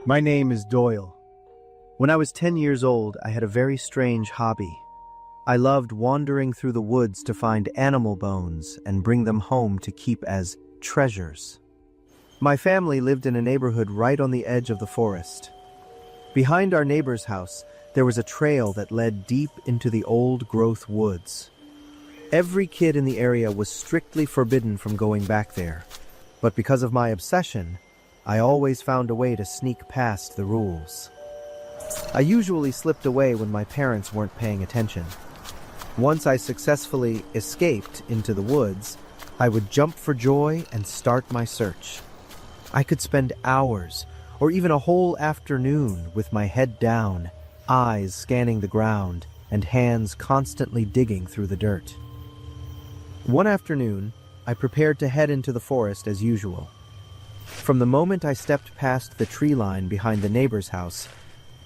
My name is Doyle. When I was 10 years old, I had a very strange hobby. I loved wandering through the woods to find animal bones and bring them home to keep as treasures. My family lived in a neighborhood right on the edge of the forest. Behind our neighbor's house, there was a trail that led deep into the old-growth woods. Every kid in the area was strictly forbidden from going back there, but because of my obsession, I always found a way to sneak past the rules. I usually slipped away when my parents weren't paying attention. Once I successfully escaped into the woods, I would jump for joy and start my search. I could spend hours, or even a whole afternoon, with my head down, eyes scanning the ground, and hands constantly digging through the dirt. One afternoon, I prepared to head into the forest as usual. From the moment I stepped past the tree line behind the neighbor's house,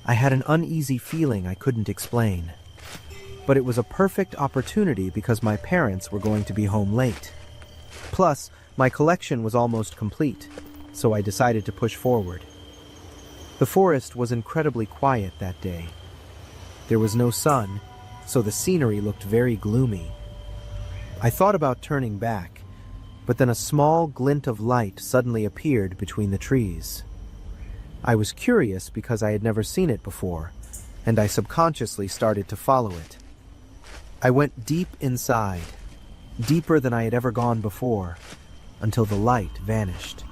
I had an uneasy feeling I couldn't explain. But it was a perfect opportunity because my parents were going to be home late. Plus, my collection was almost complete, so I decided to push forward. The forest was incredibly quiet that day. There was no sun, so the scenery looked very gloomy. I thought about turning back, but then a small glint of light suddenly appeared between the trees. I was curious because I had never seen it before, and I subconsciously started to follow it. I went deep inside, deeper than I had ever gone before, until the light vanished.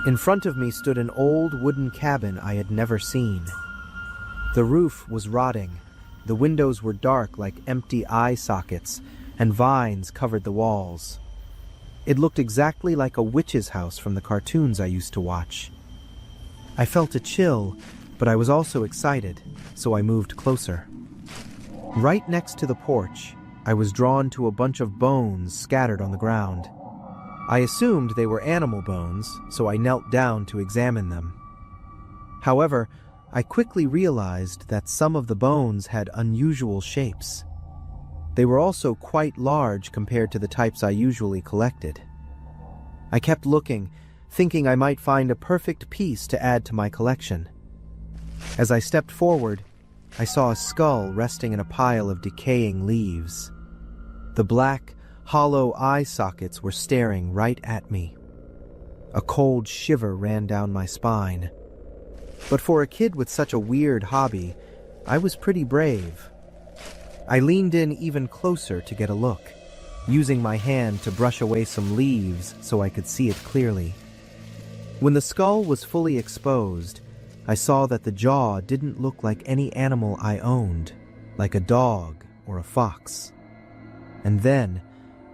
In front of me stood an old wooden cabin I had never seen. The roof was rotting, the windows were dark like empty eye sockets, and vines covered the walls. It looked exactly like a witch's house from the cartoons I used to watch. I felt a chill, but I was also excited, so I moved closer. Right next to the porch, I was drawn to a bunch of bones scattered on the ground. I assumed they were animal bones, so I knelt down to examine them. However, I quickly realized that some of the bones had unusual shapes. They were also quite large compared to the types I usually collected. I kept looking, thinking I might find a perfect piece to add to my collection. As I stepped forward, I saw a skull resting in a pile of decaying leaves. The black, hollow eye sockets were staring right at me. A cold shiver ran down my spine. But for a kid with such a weird hobby, I was pretty brave. I leaned in even closer to get a look, using my hand to brush away some leaves so I could see it clearly. When the skull was fully exposed, I saw that the jaw didn't look like any animal I owned, like a dog or a fox. And then,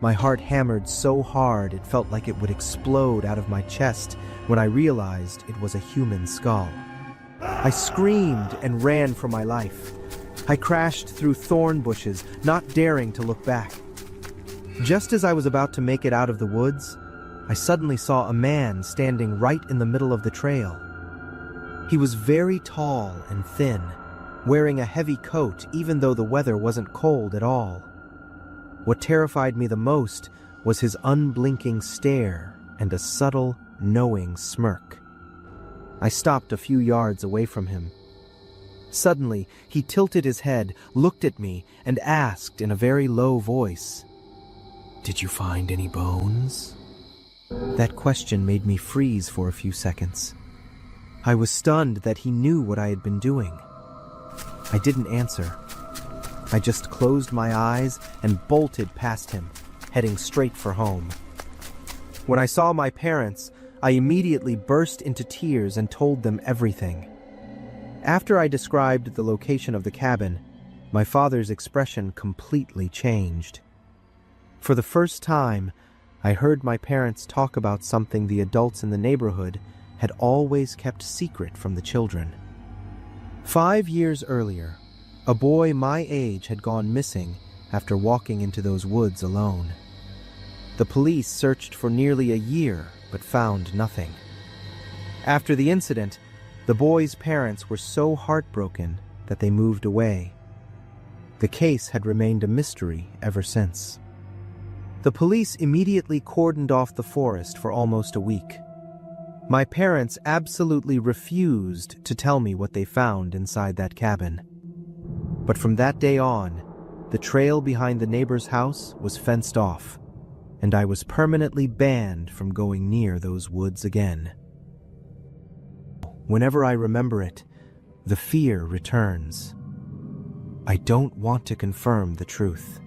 my heart hammered so hard it felt like it would explode out of my chest when I realized it was a human skull. I screamed and ran for my life. I crashed through thorn bushes, not daring to look back. Just as I was about to make it out of the woods, I suddenly saw a man standing right in the middle of the trail. He was very tall and thin, wearing a heavy coat even though the weather wasn't cold at all. What terrified me the most was his unblinking stare and a subtle, knowing smirk. I stopped a few yards away from him. Suddenly, he tilted his head, looked at me, and asked in a very low voice, "Did you find any bones?" That question made me freeze for a few seconds. I was stunned that he knew what I had been doing. I didn't answer. I just closed my eyes and bolted past him, heading straight for home. When I saw my parents, I immediately burst into tears and told them everything. After I described the location of the cabin, my father's expression completely changed. For the first time, I heard my parents talk about something the adults in the neighborhood had always kept secret from the children. 5 years earlier, a boy my age had gone missing after walking into those woods alone. The police searched for nearly a year but found nothing. After the incident, the boy's parents were so heartbroken that they moved away. The case had remained a mystery ever since. The police immediately cordoned off the forest for almost a week. My parents absolutely refused to tell me what they found inside that cabin. But from that day on, the trail behind the neighbor's house was fenced off, and I was permanently banned from going near those woods again. Whenever I remember it, the fear returns. I don't want to confirm the truth.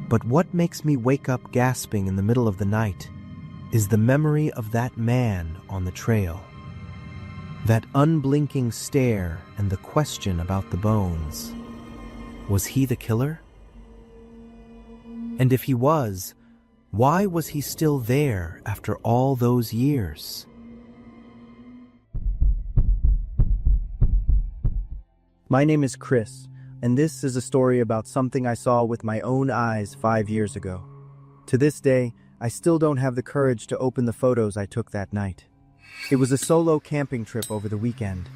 But what makes me wake up gasping in the middle of the night is the memory of that man on the trail. That unblinking stare and the question about the bones. Was he the killer? And if he was, why was he still there after all those years? My name is Chris, and this is a story about something I saw with my own eyes 5 years ago. To this day, I still don't have the courage to open the photos I took that night. It was a solo camping trip over the weekend.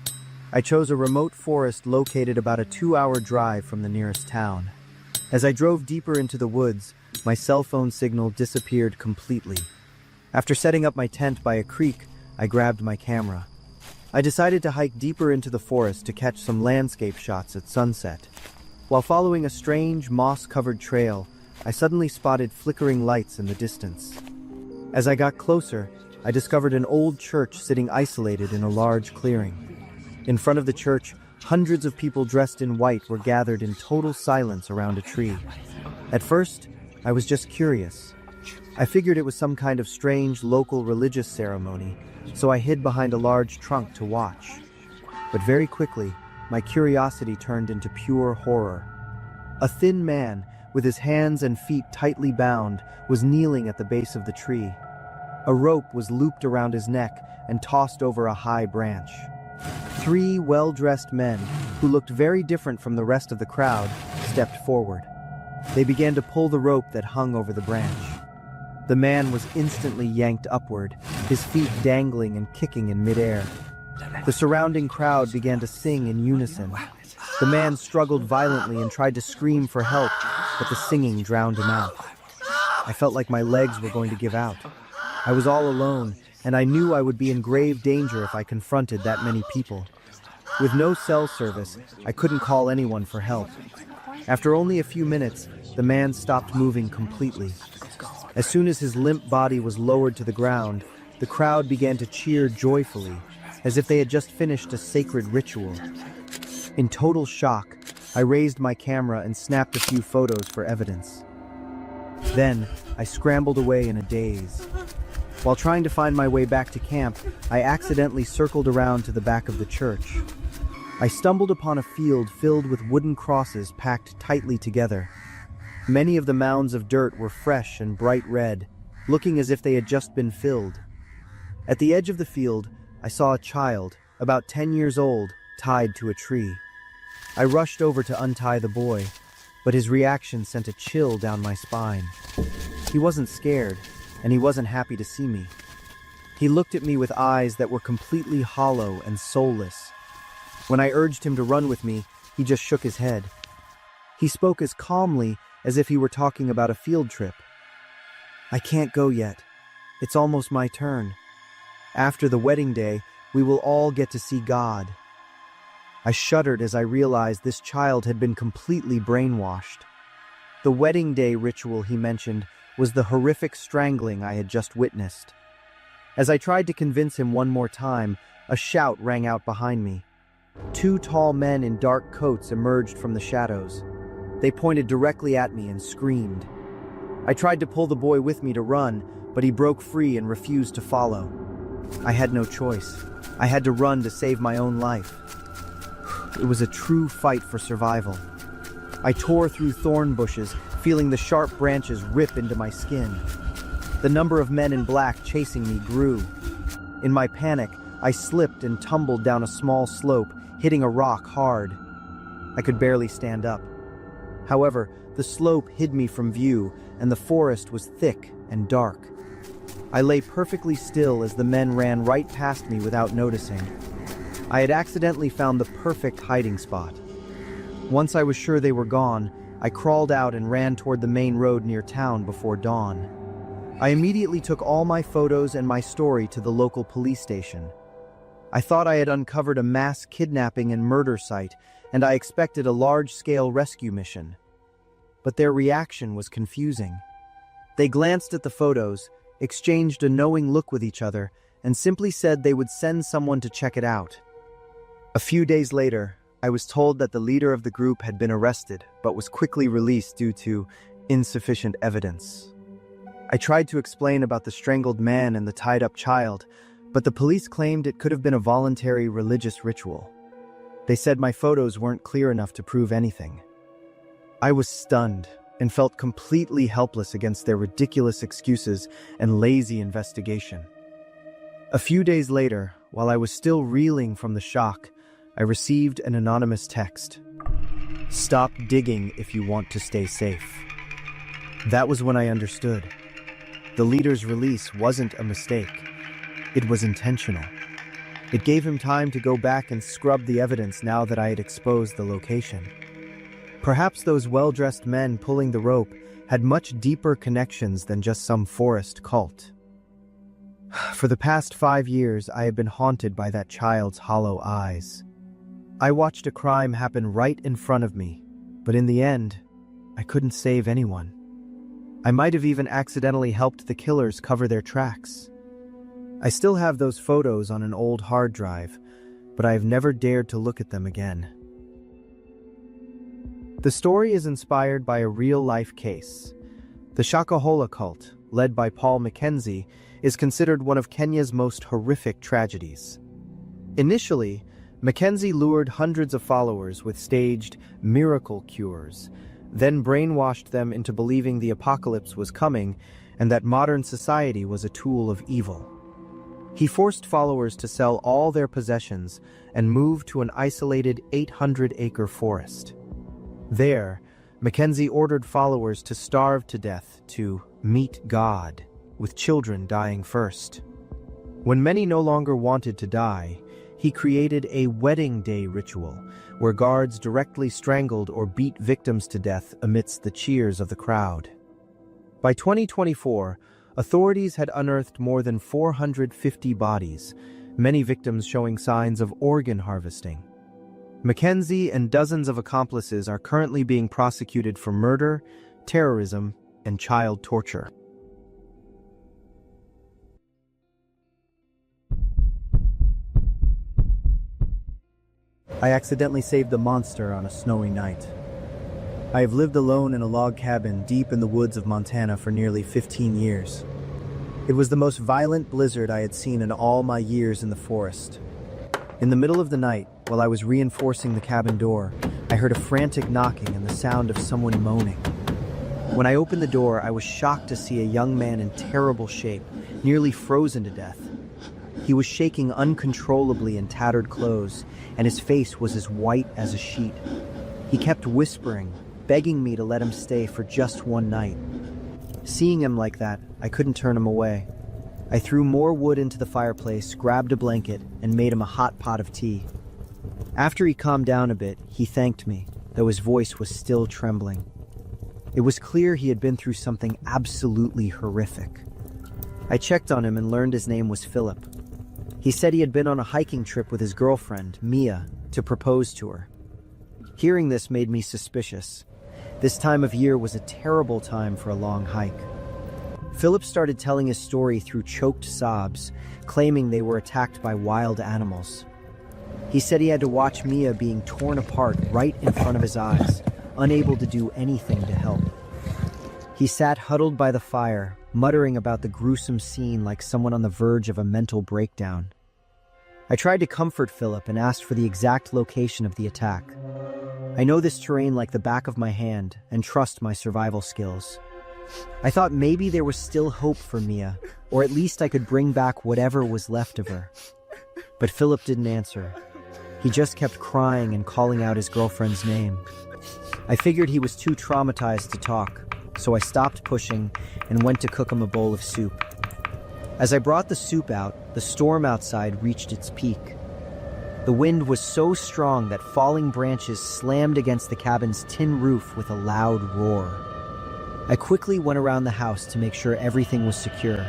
I chose a remote forest located about a 2-hour drive from the nearest town. As I drove deeper into the woods, my cell phone signal disappeared completely. After setting up my tent by a creek, I grabbed my camera. I decided to hike deeper into the forest to catch some landscape shots at sunset. While following a strange, moss-covered trail, I suddenly spotted flickering lights in the distance. As I got closer, I discovered an old church sitting isolated in a large clearing. In front of the church, hundreds of people dressed in white were gathered in total silence around a tree. At first, I was just curious. I figured it was some kind of strange local religious ceremony, so I hid behind a large trunk to watch. But very quickly, my curiosity turned into pure horror. A thin man, with his hands and feet tightly bound, was kneeling at the base of the tree. A rope was looped around his neck and tossed over a high branch. 3 well-dressed men, who looked very different from the rest of the crowd, stepped forward. They began to pull the rope that hung over the branch. The man was instantly yanked upward, his feet dangling and kicking in midair. The surrounding crowd began to sing in unison. The man struggled violently and tried to scream for help, but the singing drowned him out. I felt like my legs were going to give out. I was all alone, and I knew I would be in grave danger if I confronted that many people. With no cell service, I couldn't call anyone for help. After only a few minutes, the man stopped moving completely. As soon as his limp body was lowered to the ground, the crowd began to cheer joyfully, as if they had just finished a sacred ritual. In total shock, I raised my camera and snapped a few photos for evidence. Then, I scrambled away in a daze. While trying to find my way back to camp, I accidentally circled around to the back of the church. I stumbled upon a field filled with wooden crosses packed tightly together. Many of the mounds of dirt were fresh and bright red, looking as if they had just been filled. At the edge of the field, I saw a child, about 10 years old, tied to a tree. I rushed over to untie the boy, but his reaction sent a chill down my spine. He wasn't scared, and he wasn't happy to see me. He looked at me with eyes that were completely hollow and soulless. When I urged him to run with me, he just shook his head. He spoke as calmly as if he were talking about a field trip. "I can't go yet. It's almost my turn. After the wedding day, we will all get to see God." I shuddered as I realized this child had been completely brainwashed. The wedding day ritual he mentioned was the horrific strangling I had just witnessed. As I tried to convince him one more time, a shout rang out behind me. 2 tall men in dark coats emerged from the shadows. They pointed directly at me and screamed. I tried to pull the boy with me to run, but he broke free and refused to follow. I had no choice. I had to run to save my own life. It was a true fight for survival. I tore through thorn bushes, feeling the sharp branches rip into my skin. The number of men in black chasing me grew. In my panic, I slipped and tumbled down a small slope, hitting a rock hard. I could barely stand up. However, the slope hid me from view, and the forest was thick and dark. I lay perfectly still as the men ran right past me without noticing. I had accidentally found the perfect hiding spot. Once I was sure they were gone, I crawled out and ran toward the main road near town before dawn. I immediately took all my photos and my story to the local police station. I thought I had uncovered a mass kidnapping and murder site, and I expected a large-scale rescue mission. But their reaction was confusing. They glanced at the photos, exchanged a knowing look with each other, and simply said they would send someone to check it out. A few days later, I was told that the leader of the group had been arrested, but was quickly released due to insufficient evidence. I tried to explain about the strangled man and the tied-up child, but the police claimed it could have been a voluntary religious ritual. They said my photos weren't clear enough to prove anything. I was stunned and felt completely helpless against their ridiculous excuses and lazy investigation. A few days later, while I was still reeling from the shock, I received an anonymous text. "Stop digging if you want to stay safe." That was when I understood. The leader's release wasn't a mistake. It was intentional. It gave him time to go back and scrub the evidence now that I had exposed the location. Perhaps those well-dressed men pulling the rope had much deeper connections than just some forest cult. For the past 5 years, I have been haunted by that child's hollow eyes. I watched a crime happen right in front of me, but in the end, I couldn't save anyone. I might have even accidentally helped the killers cover their tracks. I still have those photos on an old hard drive, but I have never dared to look at them again. The story is inspired by a real-life case. The Shakahola cult, led by Paul Mackenzie, is considered one of Kenya's most horrific tragedies. Initially, Mackenzie lured hundreds of followers with staged miracle cures, then brainwashed them into believing the apocalypse was coming and that modern society was a tool of evil. He forced followers to sell all their possessions and move to an isolated 800-acre forest. There, Mackenzie ordered followers to starve to death to meet God, with children dying first. When many no longer wanted to die, he created a wedding day ritual where guards directly strangled or beat victims to death amidst the cheers of the crowd. By 2024, authorities had unearthed more than 450 bodies, many victims showing signs of organ harvesting. Mackenzie and dozens of accomplices are currently being prosecuted for murder, terrorism, and child torture. I accidentally saved the monster on a snowy night. I have lived alone in a log cabin deep in the woods of Montana for nearly 15 years. It was the most violent blizzard I had seen in all my years in the forest. In the middle of the night, while I was reinforcing the cabin door, I heard a frantic knocking and the sound of someone moaning. When I opened the door, I was shocked to see a young man in terrible shape, nearly frozen to death. He was shaking uncontrollably in tattered clothes, and his face was as white as a sheet. He kept whispering, begging me to let him stay for just one night. Seeing him like that, I couldn't turn him away. I threw more wood into the fireplace, grabbed a blanket, and made him a hot pot of tea. After he calmed down a bit, he thanked me, though his voice was still trembling. It was clear he had been through something absolutely horrific. I checked on him and learned his name was Philip. He said he had been on a hiking trip with his girlfriend, Mia, to propose to her. Hearing this made me suspicious. This time of year was a terrible time for a long hike. Philip started telling his story through choked sobs, claiming they were attacked by wild animals. He said he had to watch Mia being torn apart right in front of his eyes, unable to do anything to help. He sat huddled by the fire, muttering about the gruesome scene like someone on the verge of a mental breakdown. I tried to comfort Philip and asked for the exact location of the attack. I know this terrain like the back of my hand and trust my survival skills. I thought maybe there was still hope for Mia, or at least I could bring back whatever was left of her. But Philip didn't answer. He just kept crying and calling out his girlfriend's name. I figured he was too traumatized to talk, so I stopped pushing and went to cook him a bowl of soup. As I brought the soup out, the storm outside reached its peak. The wind was so strong that falling branches slammed against the cabin's tin roof with a loud roar. I quickly went around the house to make sure everything was secure,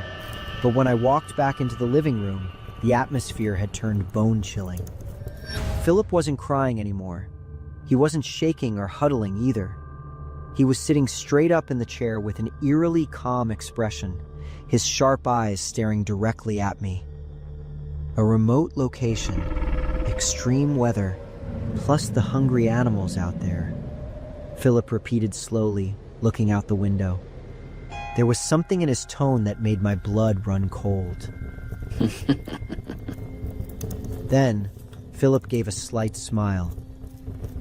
but when I walked back into the living room, the atmosphere had turned bone-chilling. Philip wasn't crying anymore. He wasn't shaking or huddling either. He was sitting straight up in the chair with an eerily calm expression, his sharp eyes staring directly at me. A remote location, extreme weather, plus the hungry animals out there, Philip repeated slowly, looking out the window. There was something in his tone that made my blood run cold. Then, Philip gave a slight smile.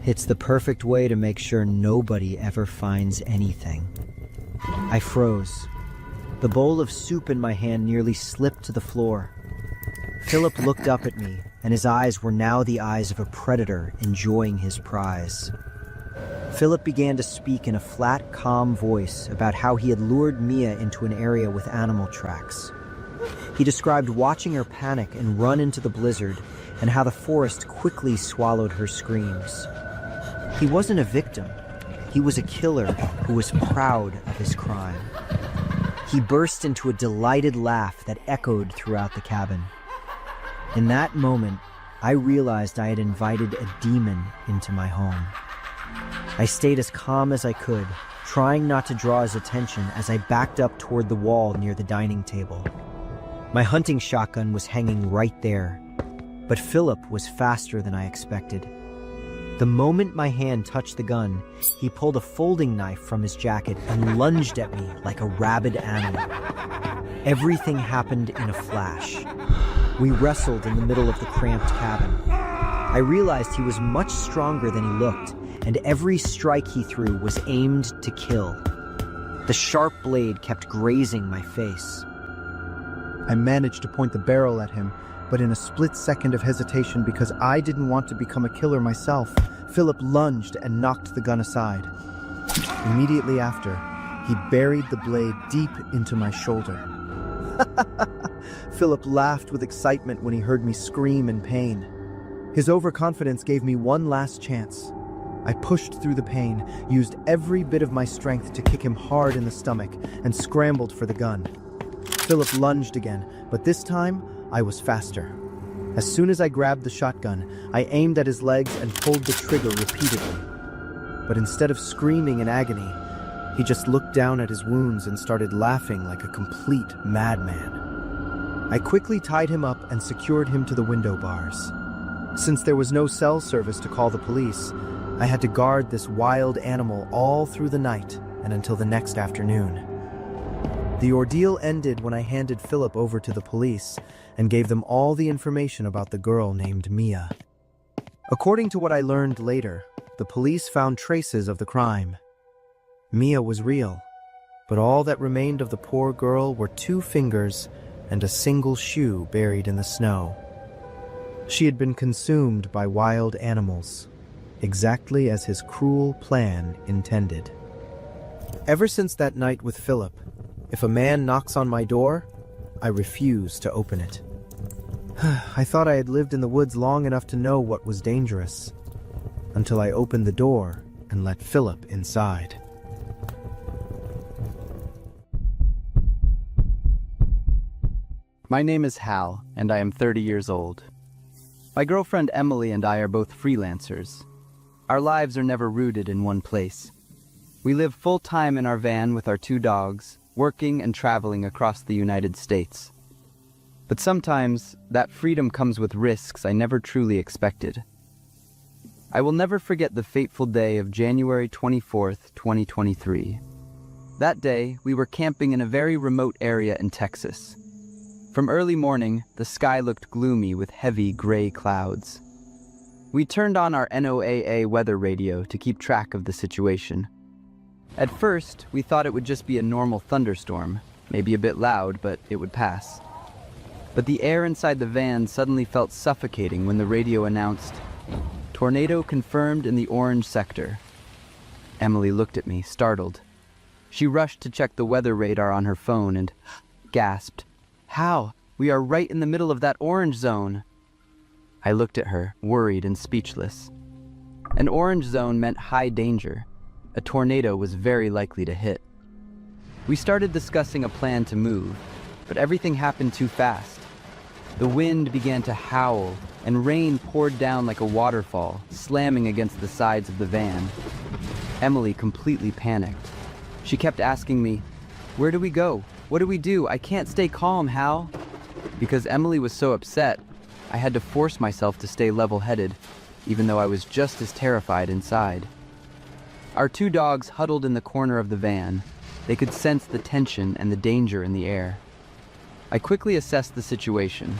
It's the perfect way to make sure nobody ever finds anything. I froze. The bowl of soup in my hand nearly slipped to the floor. Philip looked up at me, and his eyes were now the eyes of a predator enjoying his prize. Philip began to speak in a flat, calm voice about how he had lured Mia into an area with animal tracks. He described watching her panic and run into the blizzard, and how the forest quickly swallowed her screams. He wasn't a victim. He was a killer who was proud of his crime. He burst into a delighted laugh that echoed throughout the cabin. In that moment, I realized I had invited a demon into my home. I stayed as calm as I could, trying not to draw his attention as I backed up toward the wall near the dining table. My hunting shotgun was hanging right there, but Philip was faster than I expected. The moment my hand touched the gun, he pulled a folding knife from his jacket and lunged at me like a rabid animal. Everything happened in a flash. We wrestled in the middle of the cramped cabin. I realized he was much stronger than he looked, and every strike he threw was aimed to kill. The sharp blade kept grazing my face. I managed to point the barrel at him, but in a split second of hesitation because I didn't want to become a killer myself, Philip lunged and knocked the gun aside. Immediately after, he buried the blade deep into my shoulder. Philip laughed with excitement when he heard me scream in pain. His overconfidence gave me one last chance. I pushed through the pain, used every bit of my strength to kick him hard in the stomach, and scrambled for the gun. Philip lunged again, but this time, I was faster. As soon as I grabbed the shotgun, I aimed at his legs and pulled the trigger repeatedly. But instead of screaming in agony, he just looked down at his wounds and started laughing like a complete madman. I quickly tied him up and secured him to the window bars. Since there was no cell service to call the police, I had to guard this wild animal all through the night and until the next afternoon. The ordeal ended when I handed Philip over to the police and gave them all the information about the girl named Mia. According to what I learned later, the police found traces of the crime. Mia was real, but all that remained of the poor girl were 2 fingers and a single shoe buried in the snow. She had been consumed by wild animals, exactly as his cruel plan intended. Ever since that night with Philip, if a man knocks on my door, I refuse to open it. I thought I had lived in the woods long enough to know what was dangerous, until I opened the door and let Philip inside. My name is Hal, and I am 30 years old. My girlfriend Emily and I are both freelancers. Our lives are never rooted in one place. We live full-time in our van with our 2 dogs, working and traveling across the United States. But sometimes, that freedom comes with risks I never truly expected. I will never forget the fateful day of January 24th, 2023. That day, we were camping in a very remote area in Texas. From early morning, the sky looked gloomy with heavy gray clouds. We turned on our NOAA weather radio to keep track of the situation. At first, we thought it would just be a normal thunderstorm, maybe a bit loud, but it would pass. But the air inside the van suddenly felt suffocating when the radio announced, "Tornado confirmed in the orange sector." Emily looked at me, startled. She rushed to check the weather radar on her phone and gasped, "How? We are right in the middle of that orange zone." I looked at her, worried and speechless. An orange zone meant high danger. A tornado was very likely to hit. We started discussing a plan to move, but everything happened too fast. The wind began to howl, and rain poured down like a waterfall, slamming against the sides of the van. Emily completely panicked. She kept asking me, "Where do we go? What do we do? I can't stay calm, Hal." Because Emily was so upset, I had to force myself to stay level-headed, even though I was just as terrified inside. Our two dogs huddled in the corner of the van. They could sense the tension and the danger in the air. I quickly assessed the situation.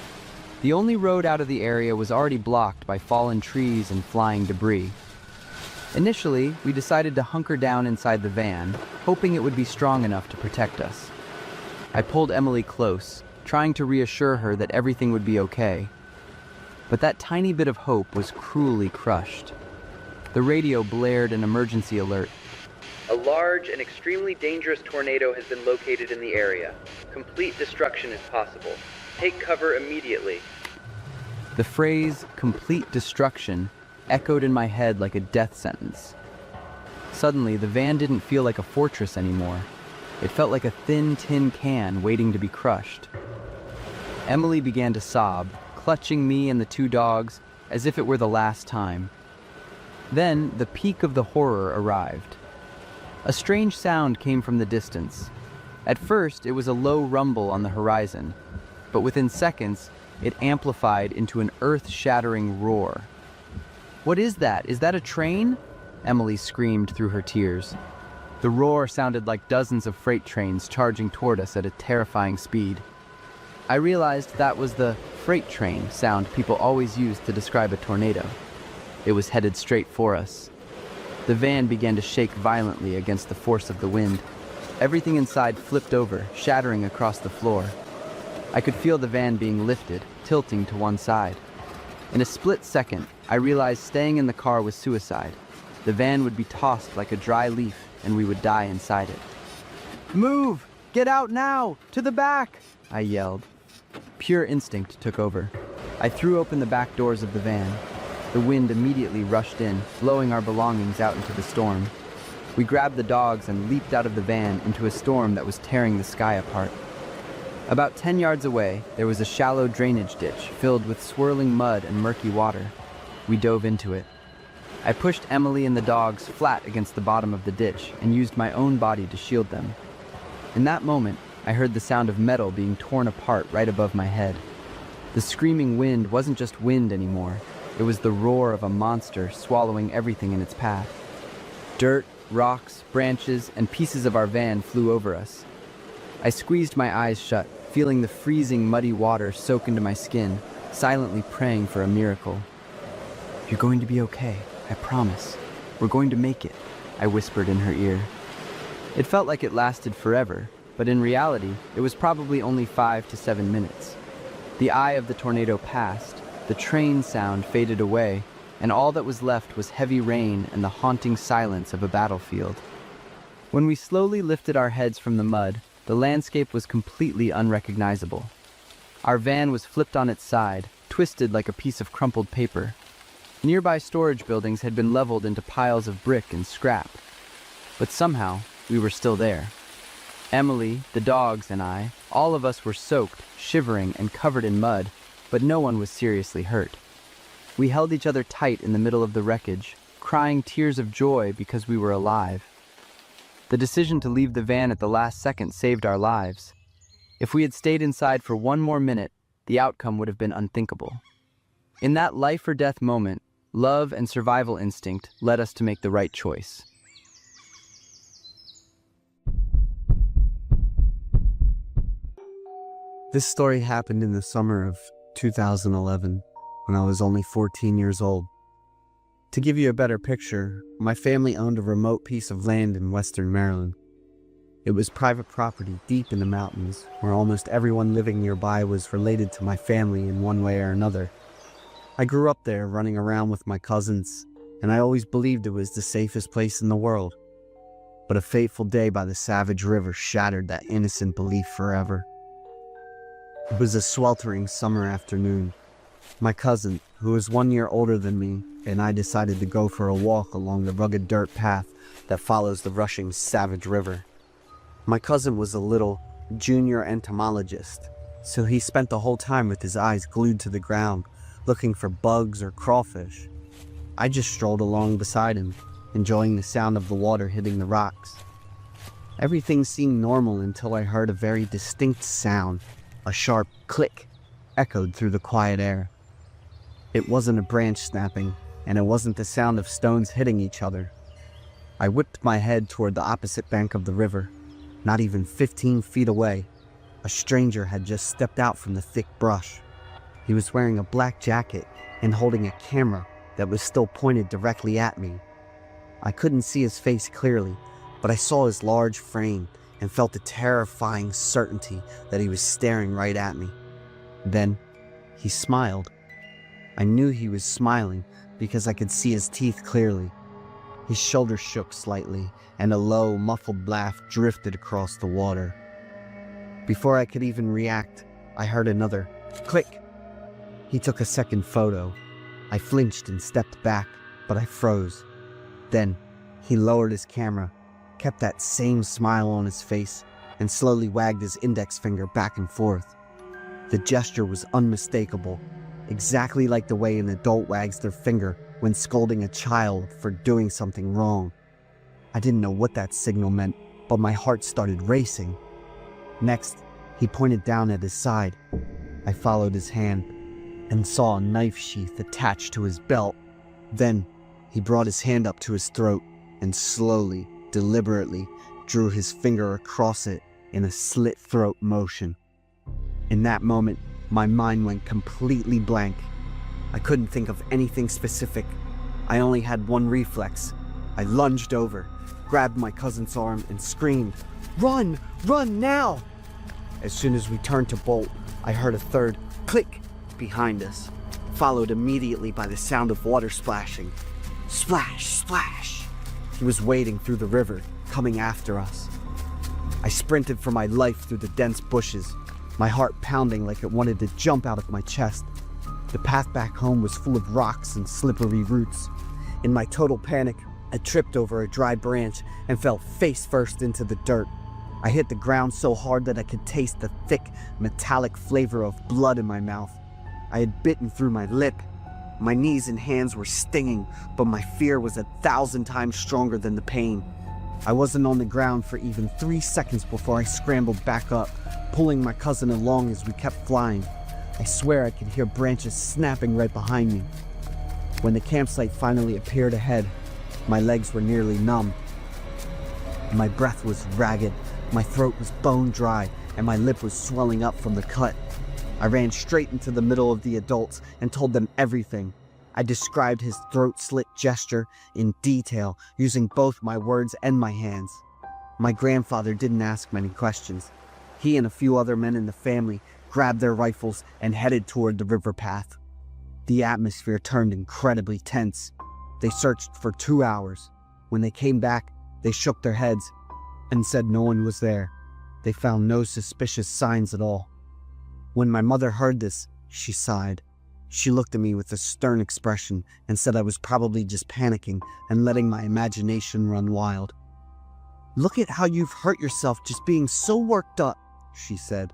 The only road out of the area was already blocked by fallen trees and flying debris. Initially, we decided to hunker down inside the van, hoping it would be strong enough to protect us. I pulled Emily close, trying to reassure her that everything would be okay. But that tiny bit of hope was cruelly crushed. The radio blared an emergency alert. A large and extremely dangerous tornado has been located in the area. Complete destruction is possible. Take cover immediately. The phrase, complete destruction, echoed in my head like a death sentence. Suddenly, the van didn't feel like a fortress anymore. It felt like a thin tin can waiting to be crushed. Emily began to sob, clutching me and the two dogs as if it were the last time. Then, the peak of the horror arrived. A strange sound came from the distance. At first, it was a low rumble on the horizon, but within seconds, it amplified into an earth-shattering roar. "What is that? Is that a train?" Emily screamed through her tears. The roar sounded like dozens of freight trains charging toward us at a terrifying speed. I realized that was the freight train sound people always use to describe a tornado. It was headed straight for us. The van began to shake violently against the force of the wind. Everything inside flipped over, shattering across the floor. I could feel the van being lifted, tilting to one side. In a split second, I realized staying in the car was suicide. The van would be tossed like a dry leaf, and we would die inside it. "Move! Get out now! To the back!" I yelled. Pure instinct took over. I threw open the back doors of the van. The wind immediately rushed in, blowing our belongings out into the storm. We grabbed the dogs and leaped out of the van into a storm that was tearing the sky apart. About 10 yards away, there was a shallow drainage ditch filled with swirling mud and murky water. We dove into it. I pushed Emily and the dogs flat against the bottom of the ditch and used my own body to shield them. In that moment, I heard the sound of metal being torn apart right above my head. The screaming wind wasn't just wind anymore. It was the roar of a monster swallowing everything in its path. Dirt, rocks, branches, and pieces of our van flew over us. I squeezed my eyes shut, feeling the freezing, muddy water soak into my skin, silently praying for a miracle. "You're going to be okay, I promise. We're going to make it," I whispered in her ear. It felt like it lasted forever, but in reality, it was probably only 5 to 7 minutes. The eye of the tornado passed, the train sound faded away, and all that was left was heavy rain and the haunting silence of a battlefield. When we slowly lifted our heads from the mud, the landscape was completely unrecognizable. Our van was flipped on its side, twisted like a piece of crumpled paper. Nearby storage buildings had been leveled into piles of brick and scrap. But somehow, we were still there. Emily, the dogs, and I, all of us were soaked, shivering, and covered in mud, but no one was seriously hurt. We held each other tight in the middle of the wreckage, crying tears of joy because we were alive. The decision to leave the van at the last second saved our lives. If we had stayed inside for one more minute, the outcome would have been unthinkable. In that life-or-death moment, love and survival instinct led us to make the right choice. This story happened in the summer of 2011, when I was only 14 years old. To give you a better picture, my family owned a remote piece of land in western Maryland. It was private property deep in the mountains, where almost everyone living nearby was related to my family in one way or another. I grew up there running around with my cousins, and I always believed it was the safest place in the world. But a fateful day by the Savage River shattered that innocent belief forever. It was a sweltering summer afternoon. My cousin, who was 1 year older than me, and I decided to go for a walk along the rugged dirt path that follows the rushing Savage River. My cousin was a little junior entomologist, so he spent the whole time with his eyes glued to the ground, looking for bugs or crawfish. I just strolled along beside him, enjoying the sound of the water hitting the rocks. Everything seemed normal until I heard a very distinct sound. A sharp click echoed through the quiet air. It wasn't a branch snapping, and it wasn't the sound of stones hitting each other. I whipped my head toward the opposite bank of the river. Not even 15 feet away, a stranger had just stepped out from the thick brush. He was wearing a black jacket and holding a camera that was still pointed directly at me. I couldn't see his face clearly, but I saw his large frame and felt a terrifying certainty that he was staring right at me. Then, he smiled. I knew he was smiling because I could see his teeth clearly. His shoulders shook slightly, and a low, muffled laugh drifted across the water. Before I could even react, I heard another click. He took a second photo. I flinched and stepped back, but I froze. Then, he lowered his camera, kept that same smile on his face, and slowly wagged his index finger back and forth. The gesture was unmistakable, exactly like the way an adult wags their finger when scolding a child for doing something wrong. I didn't know what that signal meant, but my heart started racing. Next, he pointed down at his side. I followed his hand and saw a knife sheath attached to his belt. Then, he brought his hand up to his throat and slowly, deliberately, drew his finger across it in a slit-throat motion. In that moment, my mind went completely blank. I couldn't think of anything specific. I only had one reflex. I lunged over, grabbed my cousin's arm, and screamed, "Run! Run now!" As soon as we turned to bolt, I heard a third click behind us, followed immediately by the sound of water splashing. Splash! Splash! He was wading through the river, coming after us. I sprinted for my life through the dense bushes, my heart pounding like it wanted to jump out of my chest. The path back home was full of rocks and slippery roots. In my total panic, I tripped over a dry branch and fell face first into the dirt. I hit the ground so hard that I could taste the thick, metallic flavor of blood in my mouth. I had bitten through my lip. My knees and hands were stinging, but my fear was 1,000 times stronger than the pain. I wasn't on the ground for even 3 seconds before I scrambled back up, pulling my cousin along as we kept flying. I swear I could hear branches snapping right behind me. When the campsite finally appeared ahead, my legs were nearly numb. My breath was ragged, my throat was bone dry, and my lip was swelling up from the cut. I ran straight into the middle of the adults and told them everything. I described his throat slit gesture in detail, using both my words and my hands. My grandfather didn't ask many questions. He and a few other men in the family grabbed their rifles and headed toward the river path. The atmosphere turned incredibly tense. They searched for 2 hours. When they came back, they shook their heads and said no one was there. They found no suspicious signs at all. When my mother heard this, she sighed. She looked at me with a stern expression and said I was probably just panicking and letting my imagination run wild. "Look at how you've hurt yourself just being so worked up," she said.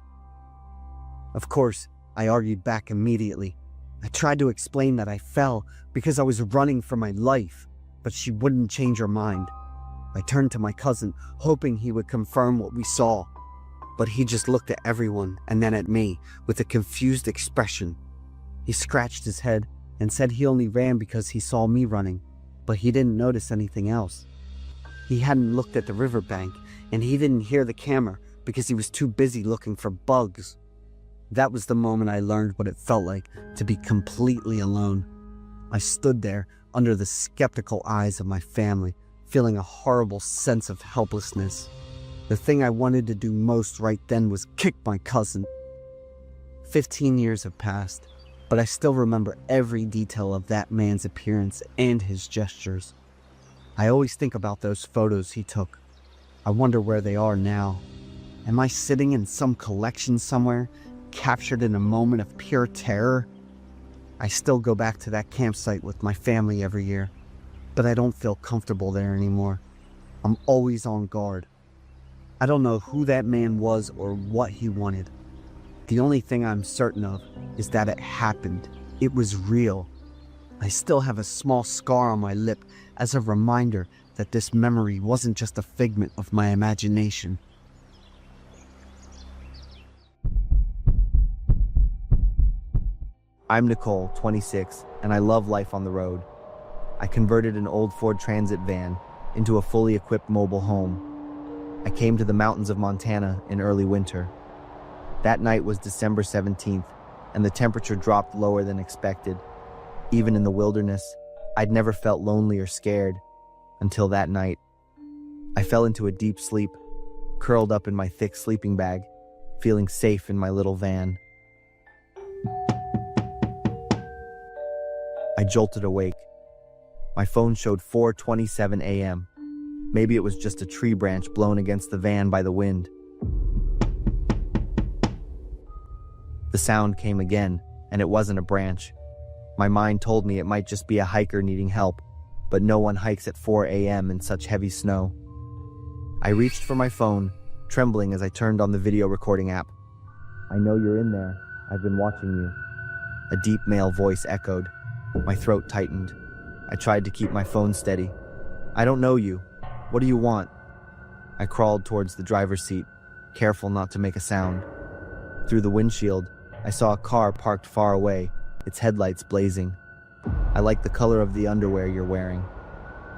Of course, I argued back immediately. I tried to explain that I fell because I was running for my life, but she wouldn't change her mind. I turned to my cousin, hoping he would confirm what we saw. But he just looked at everyone and then at me with a confused expression. He scratched his head and said he only ran because he saw me running, but he didn't notice anything else. He hadn't looked at the riverbank, and he didn't hear the camera because he was too busy looking for bugs. That was the moment I learned what it felt like to be completely alone. I stood there under the skeptical eyes of my family, feeling a horrible sense of helplessness. The thing I wanted to do most right then was kick my cousin. 15 years have passed, but I still remember every detail of that man's appearance and his gestures. I always think about those photos he took. I wonder where they are now. Am I sitting in some collection somewhere, captured in a moment of pure terror? I still go back to that campsite with my family every year, but I don't feel comfortable there anymore. I'm always on guard. I don't know who that man was or what he wanted. The only thing I'm certain of is that it happened. It was real. I still have a small scar on my lip as a reminder that this memory wasn't just a figment of my imagination. I'm Nicole, 26, and I love life on the road. I converted an old Ford Transit van into a fully equipped mobile home. I came to the mountains of Montana in early winter. That night was December 17th, and the temperature dropped lower than expected. Even in the wilderness, I'd never felt lonely or scared until that night. I fell into a deep sleep, curled up in my thick sleeping bag, feeling safe in my little van. I jolted awake. My phone showed 4:27 a.m. Maybe it was just a tree branch blown against the van by the wind. The sound came again, and it wasn't a branch. My mind told me it might just be a hiker needing help, but no one hikes at 4 a.m. in such heavy snow. I reached for my phone, trembling as I turned on the video recording app. "I know you're in there. I've been watching you." A deep male voice echoed. My throat tightened. I tried to keep my phone steady. "I don't know you. What do you want?" I crawled towards the driver's seat, careful not to make a sound. Through the windshield, I saw a car parked far away, its headlights blazing. "I like the color of the underwear you're wearing."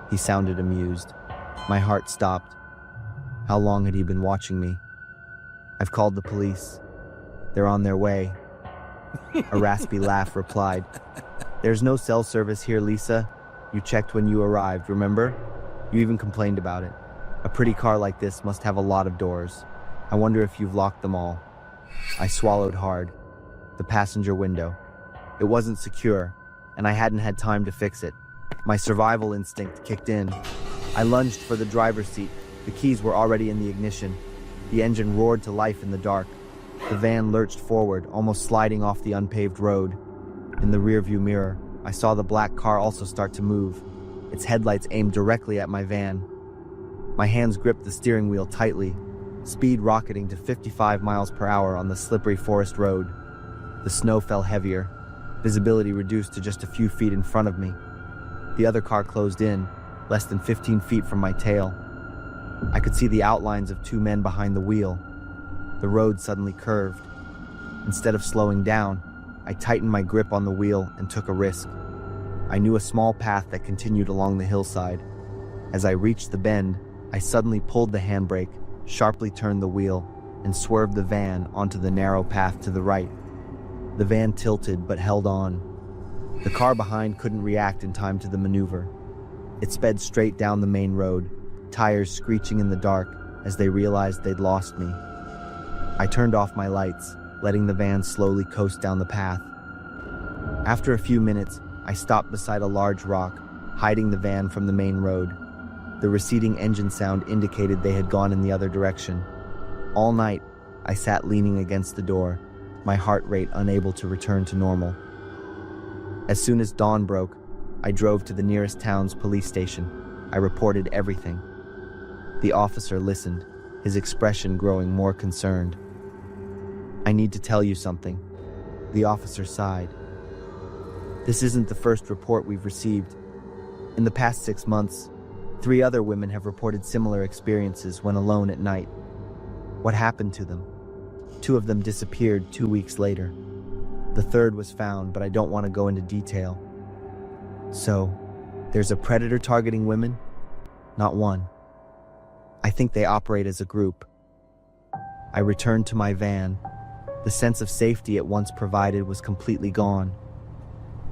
He sounded amused. My heart stopped. How long had he been watching me? "I've called the police. They're on their way." A raspy laugh replied. "There's no cell service here, Lisa. You checked when you arrived, remember? You even complained about it. A pretty car like this must have a lot of doors. I wonder if you've locked them all." I swallowed hard. The passenger window. It wasn't secure, and I hadn't had time to fix it. My survival instinct kicked in. I lunged for the driver's seat. The keys were already in the ignition. The engine roared to life in the dark. The van lurched forward, almost sliding off the unpaved road. In the rearview mirror, I saw the black car also start to move, its headlights aimed directly at my van. My hands gripped the steering wheel tightly, speed rocketing to 55 miles per hour on the slippery forest road. The snow fell heavier, visibility reduced to just a few feet in front of me. The other car closed in, less than 15 feet from my tail. I could see the outlines of two men behind the wheel. The road suddenly curved. Instead of slowing down, I tightened my grip on the wheel and took a risk. I knew a small path that continued along the hillside. As I reached the bend, I suddenly pulled the handbrake, sharply turned the wheel, and swerved the van onto the narrow path to the right. The van tilted but held on. The car behind couldn't react in time to the maneuver. It sped straight down the main road, tires screeching in the dark as they realized they'd lost me. I turned off my lights, letting the van slowly coast down the path. After a few minutes, I stopped beside a large rock, hiding the van from the main road. The receding engine sound indicated they had gone in the other direction. All night, I sat leaning against the door, my heart rate unable to return to normal. As soon as dawn broke, I drove to the nearest town's police station. I reported everything. The officer listened, his expression growing more concerned. "I need to tell you something." The officer sighed. "This isn't the first report we've received. In the past 6 months, 3 other women have reported similar experiences when alone at night. What happened to them? 2 of them disappeared 2 weeks later. The third was found, but I don't want to go into detail. So, there's a predator targeting women? Not one. I think they operate as a group." I returned to my van. The sense of safety it once provided was completely gone.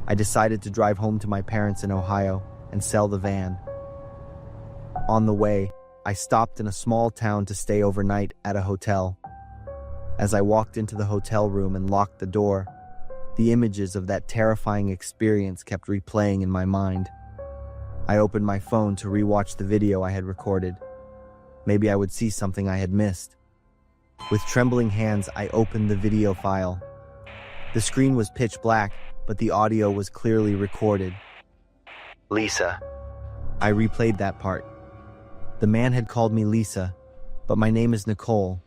I decided to drive home to my parents in Ohio and sell the van. On the way, I stopped in a small town to stay overnight at a hotel. As I walked into the hotel room and locked the door, the images of that terrifying experience kept replaying in my mind. I opened my phone to rewatch the video I had recorded. Maybe I would see something I had missed. With trembling hands, I opened the video file. The screen was pitch black, but the audio was clearly recorded. "Lisa." I replayed that part. The man had called me Lisa. but my name is Nicole.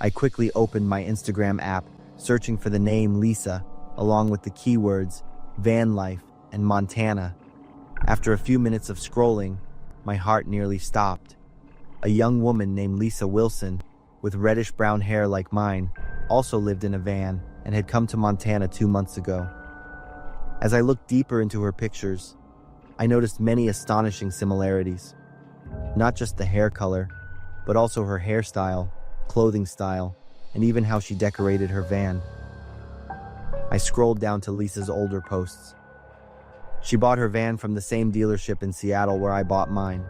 I quickly opened my Instagram app, searching for the name Lisa, along with the keywords van life and Montana. After a few minutes of scrolling, my heart nearly stopped. A young woman named Lisa Wilson, with reddish-brown hair like mine, also lived in a van and had come to Montana 2 months ago. As I looked deeper into her pictures, I noticed many astonishing similarities. Not just the hair color, but also her hairstyle, clothing style, and even how she decorated her van. I scrolled down to Lisa's older posts. She bought her van from the same dealership in Seattle where I bought mine.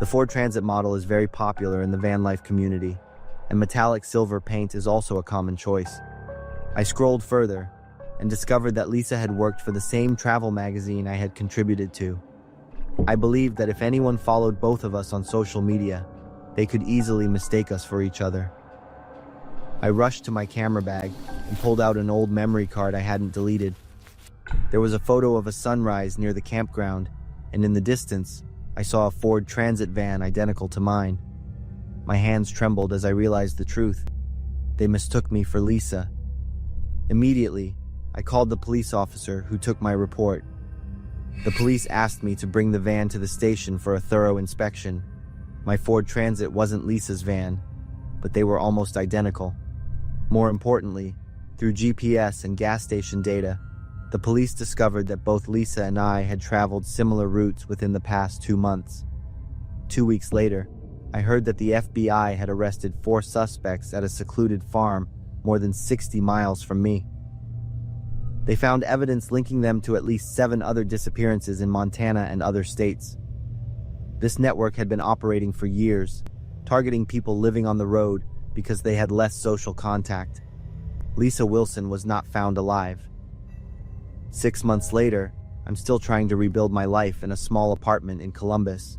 The Ford Transit model is very popular in the van life community, and metallic silver paint is also a common choice. I scrolled further and discovered that Lisa had worked for the same travel magazine I had contributed to. I believed that if anyone followed both of us on social media, they could easily mistake us for each other. I rushed to my camera bag and pulled out an old memory card I hadn't deleted. There was a photo of a sunrise near the campground, and in the distance, I saw a Ford Transit van identical to mine. My hands trembled as I realized the truth. They mistook me for Lisa. Immediately, I called the police officer who took my report. The police asked me to bring the van to the station for a thorough inspection. My Ford Transit wasn't Lisa's van, but they were almost identical. More importantly, through GPS and gas station data, the police discovered that both Lisa and I had traveled similar routes within the past 2 months. 2 weeks later, I heard that the FBI had arrested 4 suspects at a secluded farm more than 60 miles from me. They found evidence linking them to at least 7 other disappearances in Montana and other states. This network had been operating for years, targeting people living on the road because they had less social contact. Lisa Wilson was not found alive. 6 months later, I'm still trying to rebuild my life in a small apartment in Columbus.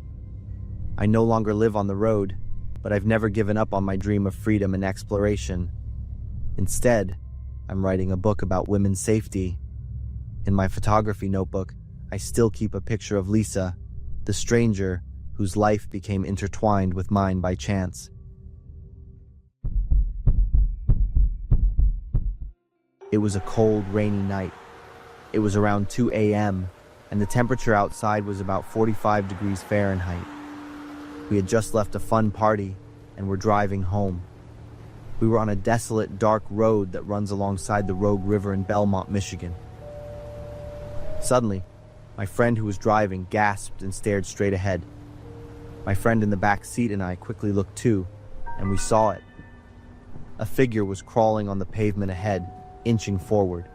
I no longer live on the road, but I've never given up on my dream of freedom and exploration. Instead, I'm writing a book about women's safety. In my photography notebook, I still keep a picture of Lisa, the stranger whose life became intertwined with mine by chance. It was a cold, rainy night. It was around 2 a.m., and the temperature outside was about 45 degrees Fahrenheit. We had just left a fun party and were driving home. We were on a desolate, dark road that runs alongside the Rogue River in Belmont, Michigan. Suddenly, my friend who was driving gasped and stared straight ahead. My friend in the back seat and I quickly looked too, and we saw it. A figure was crawling on the pavement ahead, inching forward.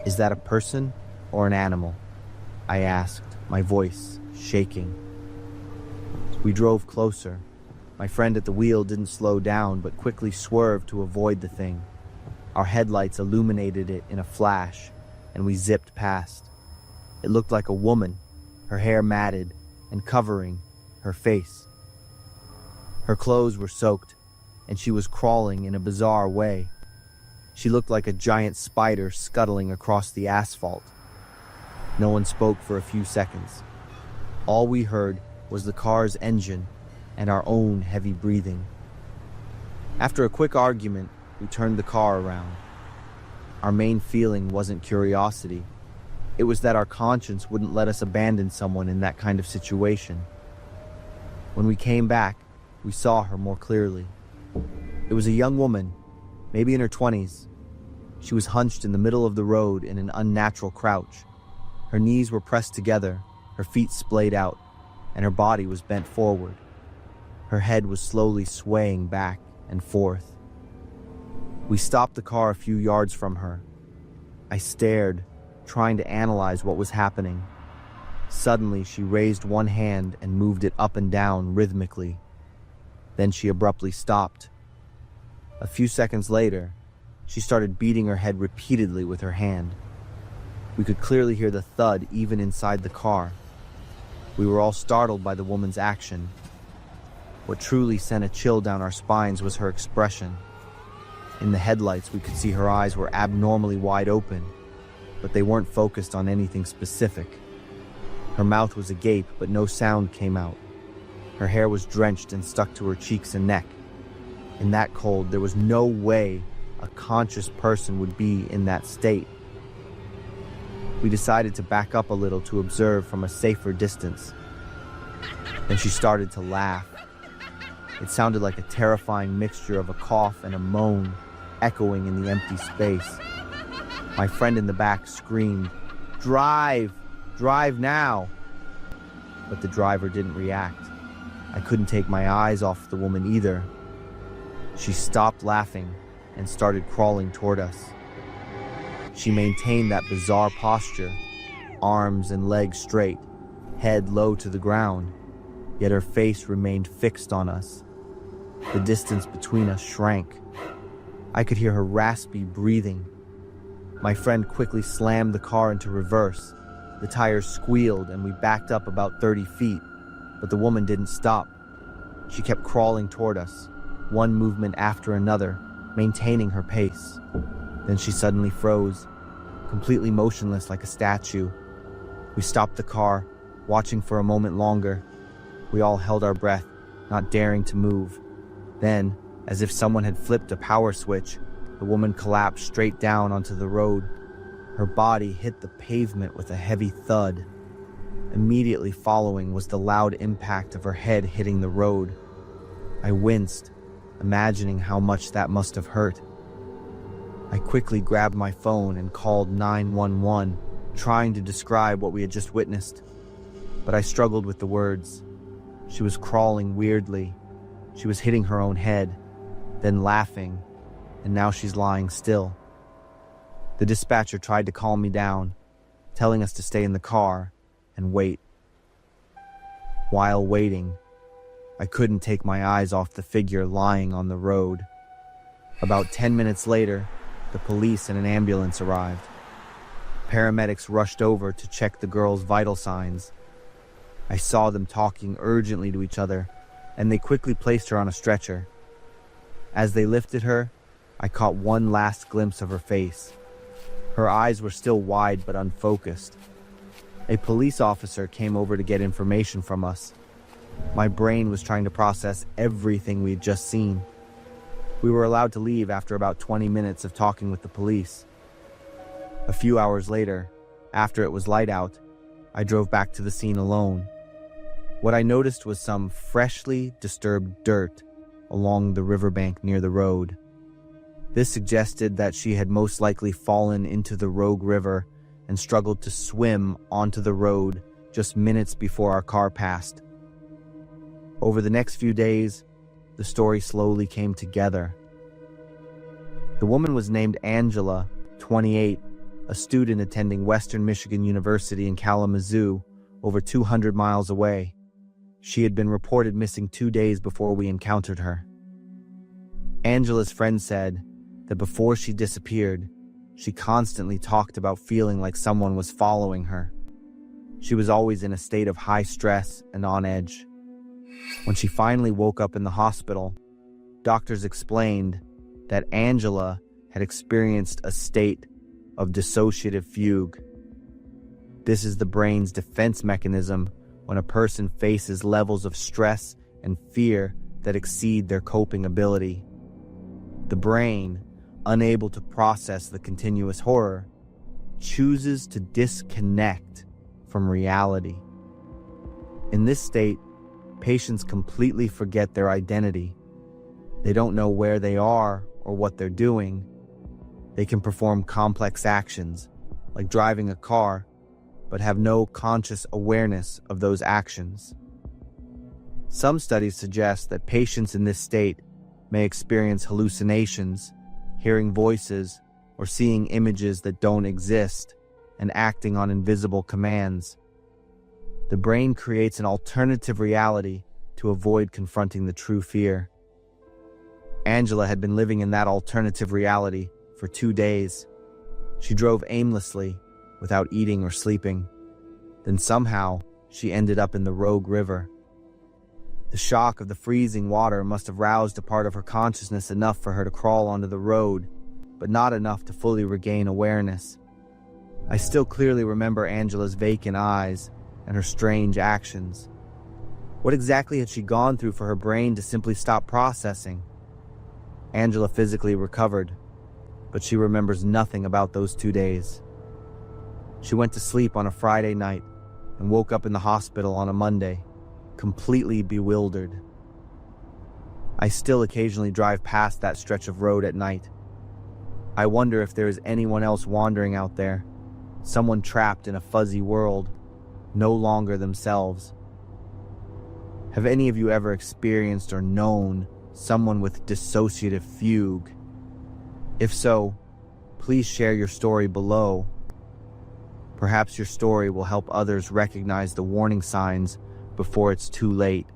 "Is that a person or an animal?" I asked, my voice shaking. We drove closer. My friend at the wheel didn't slow down, but quickly swerved to avoid the thing. Our headlights illuminated it in a flash, and we zipped past. It looked like a woman, her hair matted and covering her face. Her clothes were soaked, and she was crawling in a bizarre way. She looked like a giant spider scuttling across the asphalt. No one spoke for a few seconds. All we heard was the car's engine and our own heavy breathing. After a quick argument, we turned the car around. Our main feeling wasn't curiosity. It was that our conscience wouldn't let us abandon someone in that kind of situation. When we came back, we saw her more clearly. It was a young woman, maybe in her 20s. She was hunched in the middle of the road in an unnatural crouch. Her knees were pressed together, her feet splayed out, and her body was bent forward. Her head was slowly swaying back and forth. We stopped the car a few yards from her. I stared, trying to analyze what was happening. Suddenly, she raised one hand and moved it up and down rhythmically. Then she abruptly stopped. A few seconds later, she started beating her head repeatedly with her hand. We could clearly hear the thud even inside the car. We were all startled by the woman's action. What truly sent a chill down our spines was her expression. In the headlights, we could see her eyes were abnormally wide open, but they weren't focused on anything specific. Her mouth was agape, but no sound came out. Her hair was drenched and stuck to her cheeks and neck. In that cold, there was no way a conscious person would be in that state. We decided to back up a little to observe from a safer distance. Then she started to laugh. It sounded like a terrifying mixture of a cough and a moan, echoing in the empty space. My friend in the back screamed, "Drive! Drive now!" But the driver didn't react. I couldn't take my eyes off the woman either. She stopped laughing and started crawling toward us. She maintained that bizarre posture, arms and legs straight, head low to the ground, yet her face remained fixed on us. The distance between us shrank. I could hear her raspy breathing. My friend quickly slammed the car into reverse. The tires squealed and we backed up about 30 feet, but the woman didn't stop. She kept crawling toward us, one movement after another, maintaining her pace. Then she suddenly froze, completely motionless like a statue. We stopped the car, watching for a moment longer. We all held our breath, not daring to move. Then, as if someone had flipped a power switch, the woman collapsed straight down onto the road. Her body hit the pavement with a heavy thud. Immediately following was the loud impact of her head hitting the road. I winced, imagining how much that must have hurt. I quickly grabbed my phone and called 911, trying to describe what we had just witnessed. But I struggled with the words. She was crawling weirdly. She was hitting her own head, then laughing, and now she's lying still. The dispatcher tried to calm me down, telling us to stay in the car and wait. While waiting, I couldn't take my eyes off the figure lying on the road. About 10 minutes later, the police and an ambulance arrived. Paramedics rushed over to check the girl's vital signs. I saw them talking urgently to each other, and they quickly placed her on a stretcher. As they lifted her, I caught one last glimpse of her face. Her eyes were still wide but unfocused. A police officer came over to get information from us. My brain was trying to process everything we'd just seen. We were allowed to leave after about 20 minutes of talking with the police. A few hours later, after it was light out, I drove back to the scene alone. What I noticed was some freshly disturbed dirt along the riverbank near the road. This suggested that she had most likely fallen into the Rogue River and struggled to swim onto the road just minutes before our car passed. Over the next few days, the story slowly came together. The woman was named Angela, 28, a student attending Western Michigan University in Kalamazoo, over 200 miles away. She had been reported missing 2 days before we encountered her. Angela's friend said that before she disappeared, she constantly talked about feeling like someone was following her. She was always in a state of high stress and on edge. When she finally woke up in the hospital, doctors explained that Angela had experienced a state of dissociative fugue. This is the brain's defense mechanism when a person faces levels of stress and fear that exceed their coping ability. The brain, unable to process the continuous horror, chooses to disconnect from reality. In this state, patients completely forget their identity. They don't know where they are or what they're doing. They can perform complex actions, like driving a car, but have no conscious awareness of those actions. Some studies suggest that patients in this state may experience hallucinations, hearing voices, or seeing images that don't exist, and acting on invisible commands. The brain creates an alternative reality to avoid confronting the true fear. Angela had been living in that alternative reality for 2 days. She drove aimlessly, without eating or sleeping. Then somehow, she ended up in the Rogue River. The shock of the freezing water must have roused a part of her consciousness enough for her to crawl onto the road, but not enough to fully regain awareness. I still clearly remember Angela's vacant eyes and her strange actions. What exactly had she gone through for her brain to simply stop processing? Angela physically recovered, but she remembers nothing about those 2 days. She went to sleep on a Friday night and woke up in the hospital on a Monday, completely bewildered. I still occasionally drive past that stretch of road at night. I wonder if there is anyone else wandering out there, someone trapped in a fuzzy world, no longer themselves. Have any of you ever experienced or known someone with dissociative fugue? If so, please share your story below. Perhaps your story will help others recognize the warning signs before it's too late.